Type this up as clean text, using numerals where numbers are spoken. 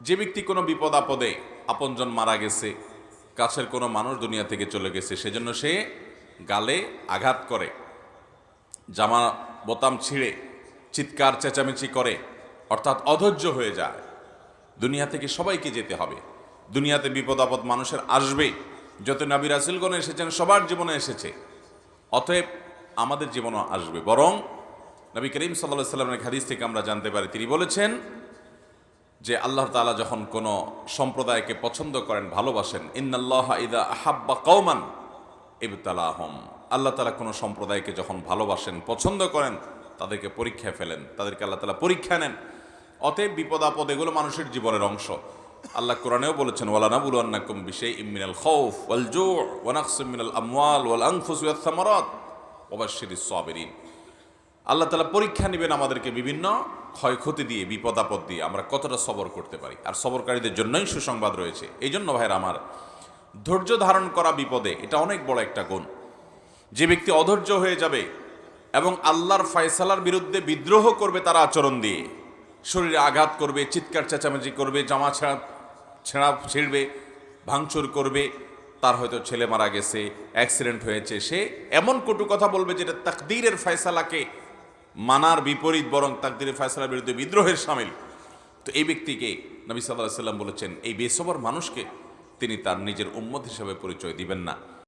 যে ব্যক্তি কোনো বিপদ আপদে আপনজন মারা গেছে, কাছের কোনো মানুষ দুনিয়া থেকে চলে গেছে, সেজন্য সে গালে আঘাত করে, জামা বোতাম ছিঁড়ে চিৎকার চেঁচামেচি করে, অর্থাৎ অধৈর্য হয়ে যায়। দুনিয়া থেকে সবাইকে যেতে হবে, দুনিয়াতে বিপদ আপদ মানুষের আসবে, যত নবী রাসূলগণ এসেছেন সবার জীবনে এসেছে, অতএব আমাদের জীবনও আসবে। বরং নবী করিম সাল্লাল্লাহু আলাইহি সাল্লামের হাদিস থেকে আমরা জানতে পারি, তিনি বলেছেন যে আল্লাহ তাআলা যখন কোনো সম্প্রদায়কে পছন্দ করেন, ভালোবাসেন, ইন্নাল্লাহা ইযা আহাব্বা কওমান ইবতালাহুম, আল্লাহ তাআলা কোনো সম্প্রদায়কে যখন ভালোবাসেন, পছন্দ করেন, তাদেরকে পরীক্ষায় ফেলেন, তাদেরকে আল্লাহ তাআলা পরীক্ষা নেন। অতএব বিপদ আপদ এগুলো মানুষের জীবনের অংশ। আল্লাহ কোরআনেও বলেছেন, ওয়ালা নাবুলুন্নাকুম বিশাইইম মিনাল খাউফ ওয়াল জু' ওয়া নাকসিম মিনাল আমওয়াল ওয়াল আনফুসি ওয়াস সামারাত ওয়া বাশশিরিস সাবিরিন। আল্লাহ তাআলা পরীক্ষা নেবেন আমাদেরকে বিভিন্ন ক্ষয়ক্ষতি দিয়ে, বিপদ আপদ দিয়ে আমরা কতটা সবর করতে পারি। আর সবরকারীদের জন্যই সুসংবাদ রয়েছে। এই জন্য ভাইয়ের আমার, ধৈর্য ধারণ করা বিপদে এটা অনেক বড় একটা গুণ। যে ব্যক্তি অধৈর্য হয়ে যাবে এবং আল্লাহর ফয়সালার বিরুদ্ধে বিদ্রোহ করবে তার আচরণ দিয়ে, শরীরে আঘাত করবে, চিৎকার চেঁচামেচি করবে, জামা ছেঁড়া ছিঁড়বে, ভাঙচুর করবে, তার হয়তো ছেলে মারা গেছে, অ্যাক্সিডেন্ট হয়েছে, সে এমন কটু কথা বলবে যেটা তাকদীরের ফয়সালাকে মানার বিপরীত, বরং তাকদীরের ফয়সালার বিরুদ্ধে বিদ্রোহের শামিল। তো এই ব্যক্তিকে নবী সাল্লাল্লাহু আলাইহি সাল্লাম বলেছেন, এই বেসবর মানুষকে তিনি তার নিজের উম্মত হিসেবে পরিচয় দিবেন না।